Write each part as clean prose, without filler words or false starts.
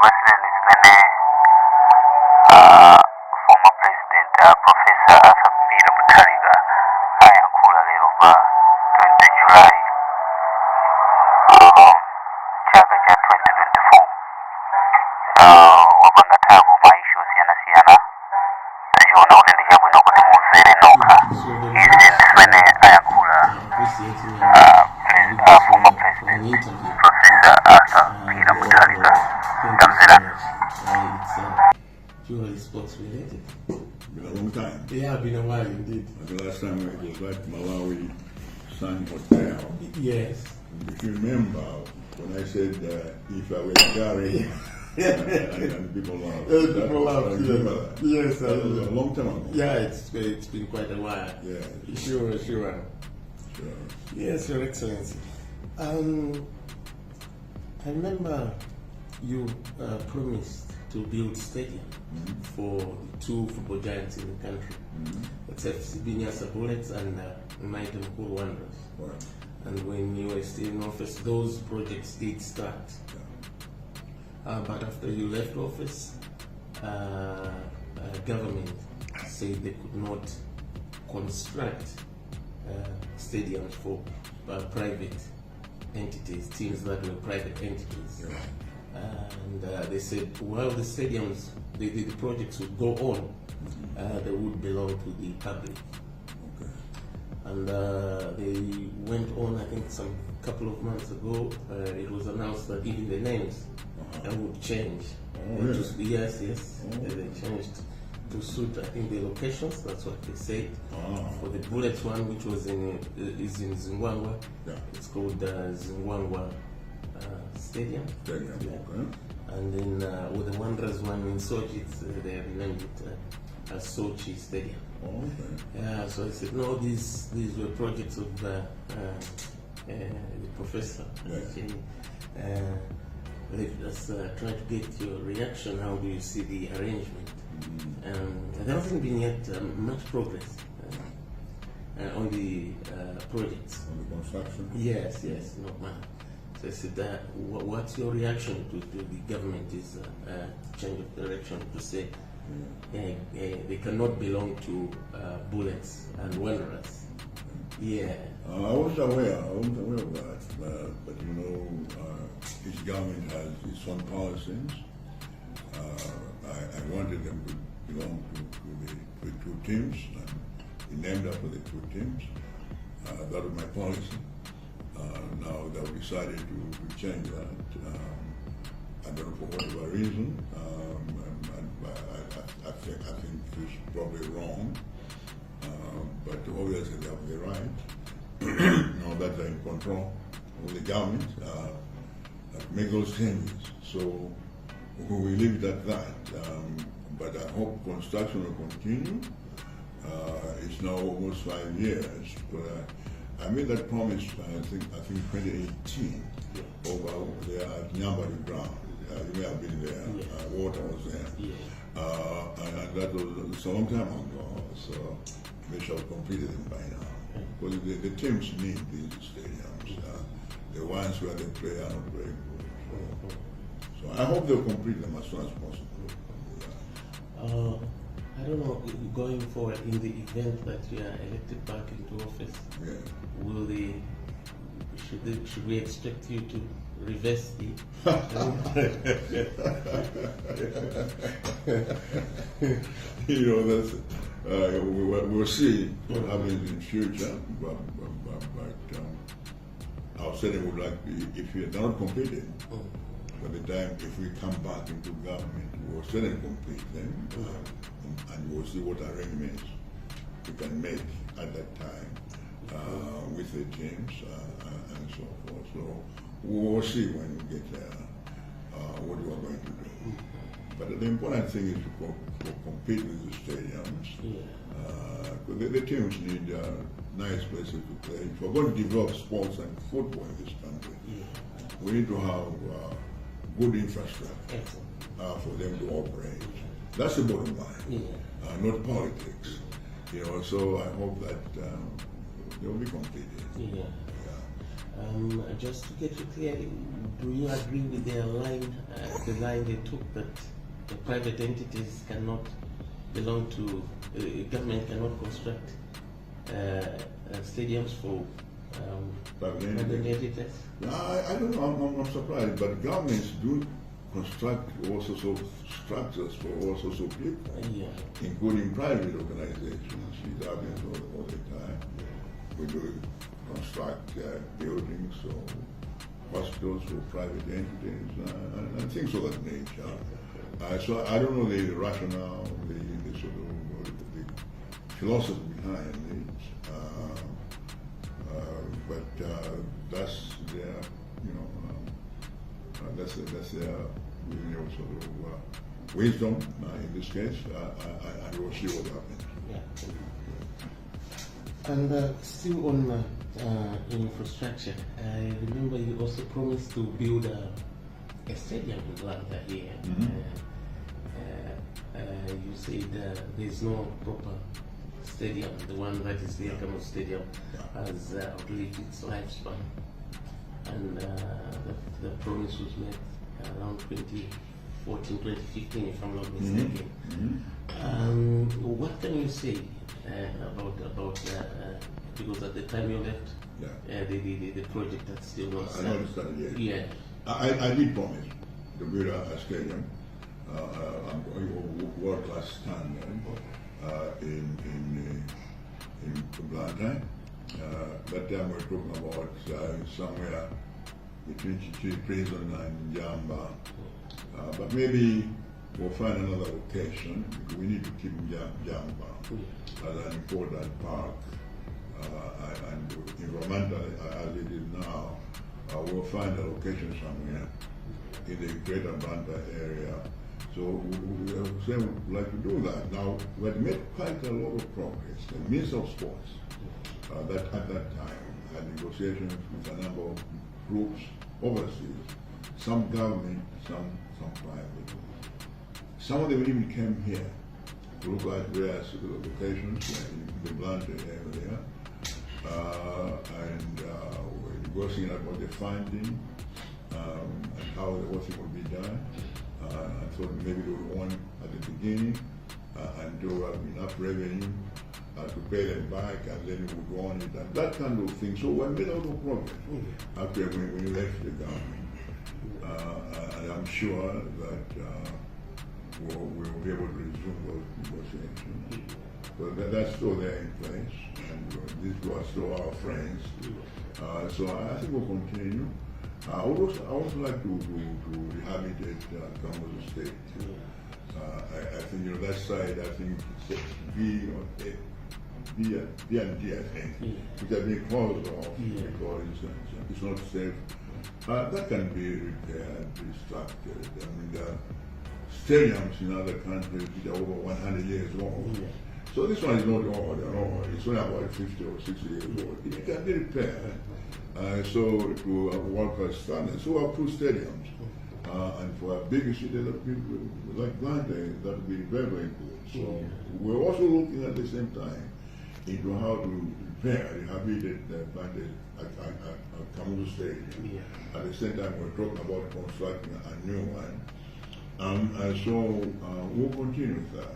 President former President Professor Anapita Muthalika ayayankhula lero pa 20 July chaka cha 2024 wapanga tabu maisha osiyana-siyana tachiona kuti ndi chabwino kuti mumvere nokha izi ndimene ayayankhula former President Professor Anapita Muthalika. Tamzera. Purely sports related. Been a long time. Yeah, been a while indeed. The last time it was at Malawi Sun Hotel. Yes. If you remember when I said if I were Gary and people laughed. People laughed. Yes. That was a long time ago. Yeah, it's been quite a while. Yeah. Sure. Yes, Your Excellency. I remember you promised to build stadium for two football giants in the country, except Sibinyasa Bullets and Mighty Cool Wanderers. Right. And when you were still in office, those projects did start. But after you left office, government said they could not construct stadiums for private entities, teams that were private entities. Yeah. And they said while the stadiums, the projects would go on, they would belong to the public. Okay. And they went on, I think some couple of months ago, it was announced that even the names would change. Oh, really? Yes. Oh. They changed to suit, I think, the locations. That's what they said. For the Bullets one, which was is in Zingwangwa, it's called Zingwangwa Stadium. Okay. And then with the Wanderers one in Sochi, they renamed it as Sochi Stadium. Okay. Yeah, so I said, no, these were projects of the professor. Yes. Let's try to get your reaction. How do you see the arrangement? There hasn't been yet much progress on the projects. On the construction? Yes, not much. So I said, what's your reaction to the government's change of direction to say they cannot belong to Bullets and Wanderers? Yeah. I wasn't aware of that, but you know, each government has its own policies. I wanted them to belong to the two teams, and we named after the two teams. That was my policy. Now that we decided to change that, I don't know for whatever reason, I think it's probably wrong, but obviously they have the right, now that they're in control of the government, to make those changes. So we leave it at that, but I hope construction will continue. It's now almost 5 years, but I made that promise, I think 2018, over there at Nyambari Ground. You may have been there, water was there. And that was a long time ago, so they shall have completed them by now. Because the teams need these stadiums. The ones where they play are not very good. So I hope they'll complete them as soon as possible. I don't know, going forward in the event that you are elected back into office, should we expect you to reverse the you know, that's we'll see what happens in future, but I certainly would like to, if you're not completed, by the time if we come back into government, we'll certainly complete them, and we'll see what arrangements we can make at that time with the teams and so forth. So we'll see when we get there what we are going to do. But the important thing is to compete with the stadiums. The teams need nice places to play. If we're going to develop sports and football in this country, we need to have good infrastructure for them to operate. That's the bottom line, not politics. You know, so I hope that they will be completed. Just to get you clear, do you agree with their line, the line they took that the private entities cannot belong to, government cannot construct stadiums for private entities? I don't know, I'm surprised, but governments do construct all sorts of structures for all sorts of people, including private organizations. It happens all the time. We do construct buildings or hospitals for private entities and things of that nature. So I don't know the rationale, the sort of the philosophy behind it, but that's their, that's their sort of wisdom in this case, and we'll see what happens. And still on infrastructure, I remember you also promised to build a stadium in Atlanta here. You said there's no proper stadium. The one that is the Kukamufunsa Stadium has outlived its lifespan. And the promise was made around 2014, 2015, if I'm not mistaken. What can you say about because at the time you left, the project had still not started. I understand, yeah. I did promise to build a stadium, world-class standard in Atlanta. That time we're talking about somewhere between Chichi Prison and Jamba. But maybe we'll find another location because we need to keep Jamba as an important park. And environmentally, as it is now, we'll find a location somewhere in the greater Atlanta area. So we would like to do that. Now, we had made quite a lot of progress. The Minister of Sports, that at that time, had negotiations with a number of groups overseas, some government, some private. Some of them even came here to look at various locations in the Atlanta area. And we're negotiating about the funding and how the whole thing would be done. I thought maybe we would want at the beginning and do enough revenue to pay them back, and then we would go on it and that kind of thing. So we made a lot of progress after when we left the government. And I'm sure that we'll be able to resume those negotiations. So that's still there in place, and these two are still our friends. So I think we'll continue. I would also like to rehabilitate Kukamufunsa State. I think that side, I think B and D, I think, which have been closed off because it's not safe. That can be repaired, restructured. I mean, there are stadiums in other countries which are over 100 years old. So this one is not old at all. It's only about 50 or 60 years old. It can be repaired. So to world-class standards. So our two stadiums. And for a bigger city like Atlanta, that would be very, very good. So we're also looking at the same time into how to repair, rehabilitate the Kukamufunsa Stadium. At the same time, we're talking about constructing a new one. And so we'll continue with that.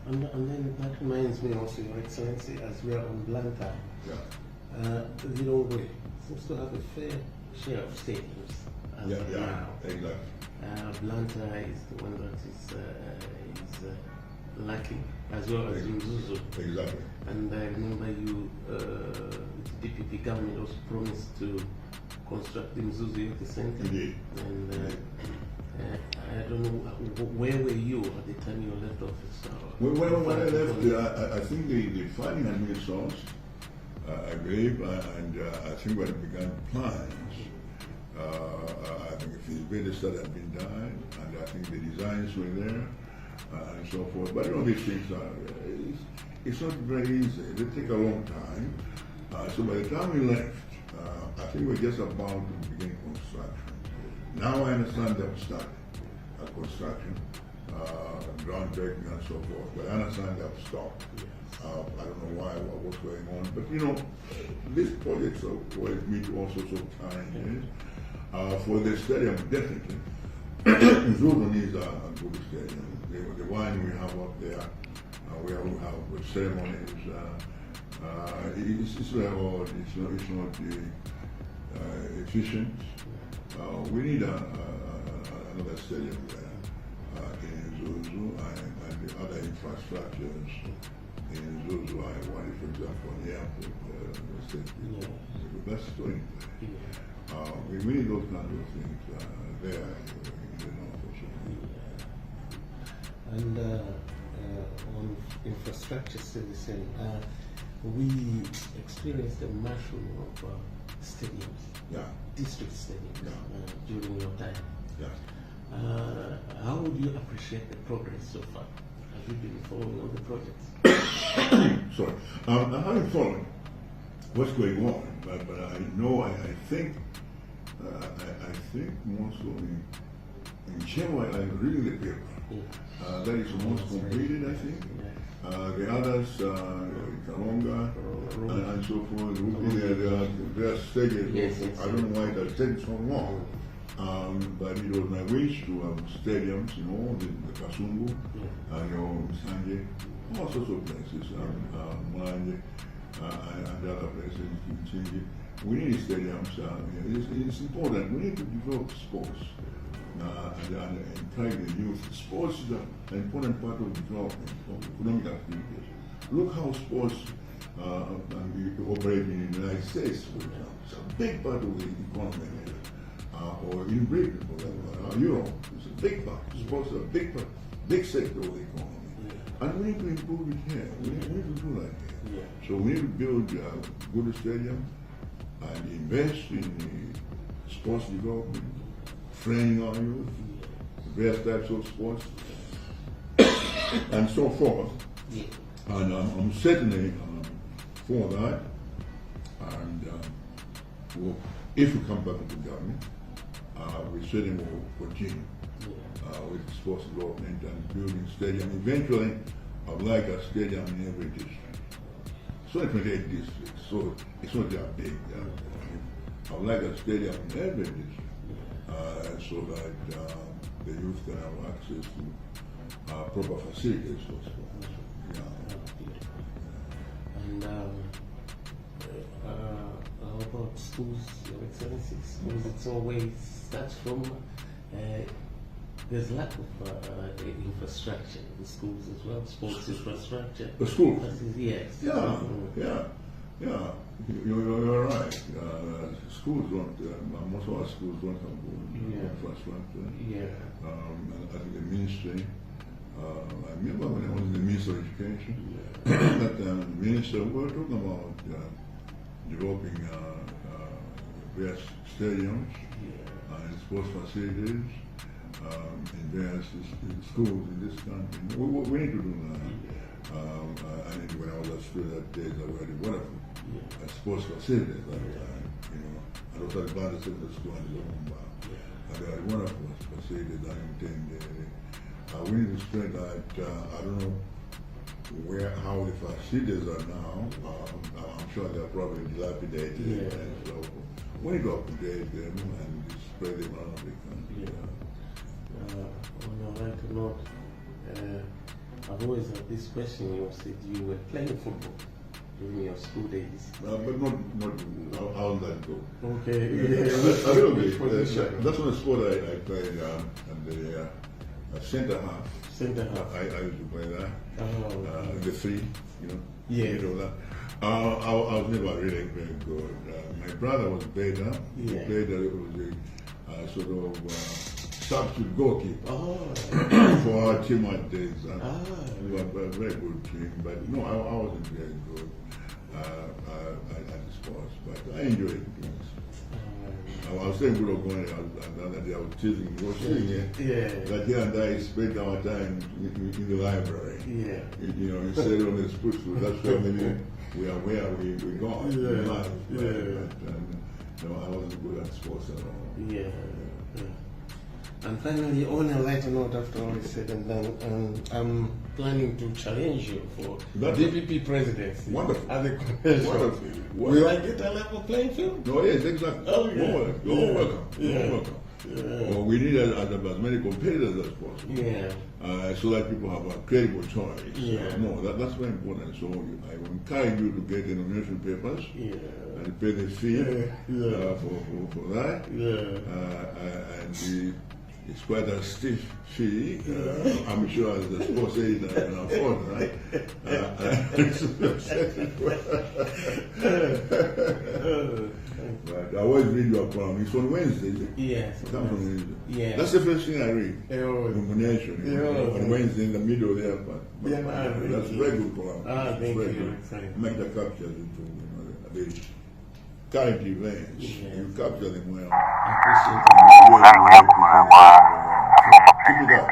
And then that reminds me also, Your Excellency, as we are on Blanta, the Lero seems to have a fair share of stadiums as of now. Exactly. Blanta is the one that is lacking, as well as Mzuzu. Exactly. And I remember you, the DPP government also promised to construct the Mzuzu Youth Center. Indeed. And I don't know, where were you at the time you left office? When I left, I think the funding had been sourced, I believe, and I think we had begun plans. I think a feasibility study had been done, and I think the designs were there, and so forth. But these things it's not very easy. They take a long time. So by the time we left, I think we're just about to begin construction. Now I understand they've started construction, groundbreaking and so forth. But I understand they have stopped. I don't know why or what's going on. But these projects always meet all sorts of challenges. For the stadium, definitely. Zulu needs a good stadium. The one we have up there, where we have ceremonies, it's very odd. It's not efficient. We need another stadium there in Zuzu and the other infrastructures in Zuzu. I want it, for example, on the airport. That's going there. We need those kinds of things there in the north also. And on infrastructure services, we experienced a mushroom of stadiums, district stadiums, during your time. How would you appreciate the progress so far? Have you been following all the projects? Sorry, I haven't followed what's going on, but I know, I think most of in Chema, I'm reading the paper. That is almost completed, I think. The others, Kalonga and so forth, there are stages. I don't know why that takes so long. But it was my wish to have stadiums, the Kasungu, Sanje, all sorts of places, Mwanje, and other places, Chinji. We need stadiums. It's important. We need to develop sports and encourage the youth. Sports is an important part of development of economic activities. Look how sports operate in the United States, for example. It's a big part of the economy. Or in Britain, for example, Europe. It's a big part. Sports are a big part, big sector of the economy. And we need to improve it here. We need to do that here. So we need to build good stadium and invest in sports development, training our youth, various types of sports, and so forth. And I'm certainly for that. And if we come back into government, we certainly will continue with sports development and building stadium. Eventually, I would like a stadium in every district. So 28 districts, so it's not that big. I would like a stadium in every district so that the youth can have access to proper facilities for sports. And how about schools, Your Excellency? Schools, it's always starts from there's lack of infrastructure in schools as well, sports infrastructure. The schools? Yes. You're right. Schools don't, most of our schools don't have good infrastructure. And I think the ministry, I remember when I was in the Ministry of Education, that the minister, we were talking about developing various stadiums and sports facilities in various schools in this country. We need to do that. And when I was at school that day, they were wonderful sports facilities at that time. And also the band secondary school and the Lumumba. And they are wonderful facilities. I think we need to spread that. I don't know how the facilities are now. I'm sure they're probably dilapidated. And so we need to upgrade them and spread them around the country. On a lighter note, I've always had this question. You said you were playing football during your school days. But not how that go. Okay. A little bit. That's one sport I played at the centre half. Centre half. I used to play that. The three, that. I was never really very good. My brother was better. He played it was a sort of substitute goalkeeper for our team at days. We were a very good team, but no, I wasn't very good at the sports, but I enjoyed it. I was saying good of going the other day, I was teasing you. That here and I spent our time in the library. Instead of the sports school. That's why maybe we are where we go in life. But I wasn't good at sports at all. And finally, on a lighter note, after all is said and done, I'm planning to challenge you for DPP presidency. Wonderful. At the convention. Wonderful. Will I get a level playing field? No, yes, exactly. Oh, yeah. You're welcome. You're welcome. Yeah. Well, we need as many competitors as possible. Yeah. So that people have a credible choice. Yeah. No, that's very important. So I will encourage you to get the nomination papers. Yeah. And pay the fee for that. Yeah. And it's quite a stiff fee. I'm sure as the sports aid can afford, right? But I always read your column. It's on Wednesday. Yes. It comes on Wednesday. Yeah. That's the first thing I read. Nomination. On Wednesday in the middle there. But that's a very good column. Thank very you. good. Make the captures into the current events. You capture them well. I appreciate it. Keep it up.